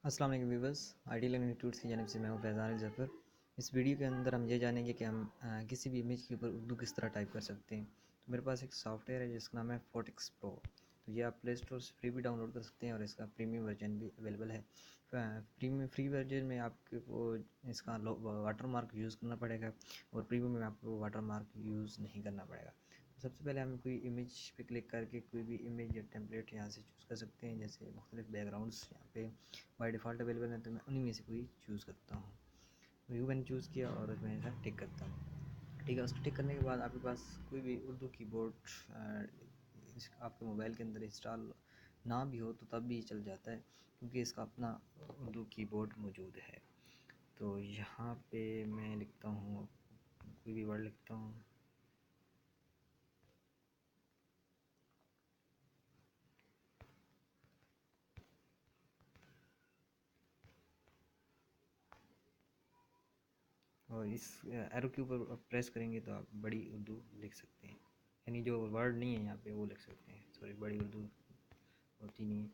अस्सलाम वालेकुम viewers, IT learning institute की जानिब से मैं हूं फैज़ान ज़फ़र। इस वीडियो के अंदर हम ये जानेंगे कि हम किसी भी इमेज के ऊपर उर्दू किस तरह टाइप कर सकते हैं। तो मेरे पास एक सॉफ्टवेयर है जिसका नाम है फोटिक्स प्रो। तो ये आप प्ले स्टोर से फ्री भी डाउनलोड कर सकते हैं और इसका प्रीमियम वर्जन भी अवेलेबल है। फ्री वर्जन में आपको इसका वाटर मार्क यूज़ करना पड़ेगा और प्रीमियम में आपको वाटर मार्क यूज़ नहीं करना पड़ेगा। सबसे पहले हम कोई इमेज पे क्लिक करके कोई भी इमेज या टेम्पलेट यहाँ से चूज़ कर सकते हैं। जैसे मुख्तलिफ बैकग्राउंड्स यहाँ पे बाय डिफ़ॉल्ट अवेलेबल है, तो मैं उन्हीं में से कोई चूज़ करता हूँ। व्यू मैंने चूज़ किया और उसमें ऐसा टिक करता हूँ। ठीक है, उसको टिक करने के बाद आपके पास कोई भी उर्दू कीबोर्ड आपके मोबाइल के अंदर इंस्टॉल ना भी हो तो तब भी चल जाता है, क्योंकि इसका अपना उर्दू कीबोर्ड मौजूद है। तो यहाँ पे मैं लिखता हूँ, कोई भी वर्ड लिखता हूँ। और इस एरो के ऊपर प्रेस करेंगे तो आप बड़ी उर्दू लिख सकते हैं, यानी जो वर्ड नहीं है यहाँ पे वो लिख सकते हैं। सॉरी, बड़ी उर्दू होती नहीं है।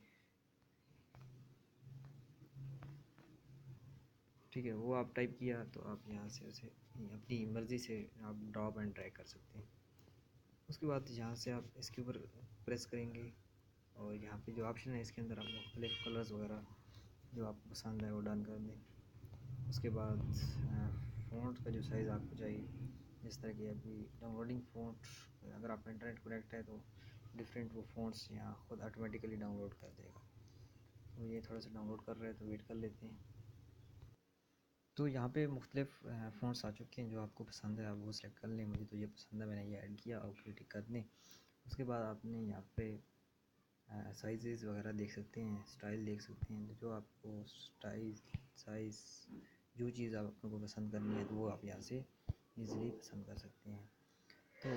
ठीक है, वो आप टाइप किया तो आप यहाँ से उसे अपनी मर्ज़ी से आप ड्रॉप एंड ड्रैग कर सकते हैं। उसके बाद यहाँ से आप इसके ऊपर प्रेस करेंगे और यहाँ पे जो ऑप्शन है इसके अंदर आप मुख्तलिफ कलर्स वगैरह जो आपको पसंद है वो डन कर दें। उसके बाद फ़ॉन्ट का जो साइज़ आपको चाहिए, जिस तरह की अभी डाउनलोडिंग फ़ॉन्ट, अगर आपका इंटरनेट कनेक्ट है तो डिफरेंट वो फ़ॉन्ट्स यहाँ खुद ऑटोमेटिकली डाउनलोड कर देगा। तो ये थोड़ा सा डाउनलोड कर रहे हैं तो वेट कर लेते हैं। तो यहाँ पे मुख्तलिफ फ़ॉन्ट्स आ चुके हैं, जो आपको पसंद है आप वो सेलेक्ट कर लें। मुझे तो ये पसंद है, मैंने ये ऐड किया और क्लिक कर दें। उसके बाद आपने यहाँ पे साइज़ वगैरह देख सकते हैं, स्टाइल देख सकते हैं। तो जो आपको स्टाइल, साइज़, जो चीज़ आप अपने को पसंद करनी है तो वो आप यहाँ से ईज़िली पसंद कर सकते हैं। तो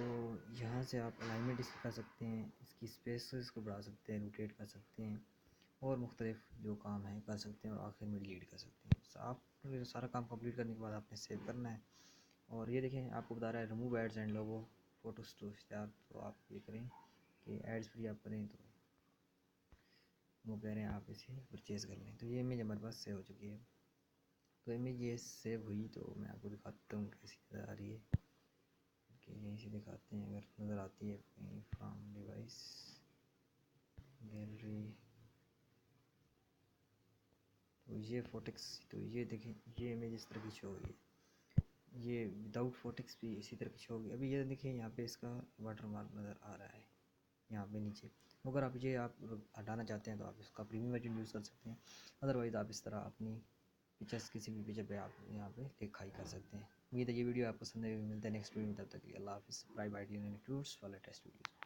यहाँ से आप अलाइनमेंट इसकी कर सकते हैं, इसकी स्पेसेस को बढ़ा सकते हैं, रोटेट कर सकते हैं और मुख्तलिफ जो काम है कर सकते हैं और आखिर में डिलीट कर सकते हैं। आप सारा काम कंप्लीट करने के बाद आपने सेव करना है। और ये देखें, आपको बता रहा है remove ads and logo photos to star. तो आप ये करें कि एड्स फ्री आप करें, तो वो कह रहे हैं आप इसे परचेज़ कर लें। तो ये इमेज हमारे पास सेव हो चुकी है। तो इमेज ये सेव हुई तो मैं आपको दिखाता हूँ कैसी नज़र आ रही है। कि यहीं से दिखाते हैं, अगर नज़र आती है फ्रॉम डिवाइस गैलरी। तो ये फोटिक्स, तो ये देखें, ये इमेज इस तरह की शो हुई है। ये विदाउट फोटिक्स भी इसी तरह की शो होगी। अभी ये देखिए, यहाँ पे इसका वाटर मार्क नज़र आ रहा है यहाँ पे नीचे। अगर आप ये आप हटाना चाहते हैं तो आप इसका प्रीमियम वर्जन यूज़ कर सकते हैं। अदरवाइज़ आप इस तरह अपनी पिक्चर्स, किसी भी पिक्चर पे आप यहाँ पे लिखाई कर सकते हैं। उम्मीद है ये वीडियो आपको पसंद है। मिलता है नेक्स्ट वीडियो में, तब तक के लिए अल्लाह हाफ़िज़। Subscribe IT institutes for latest video.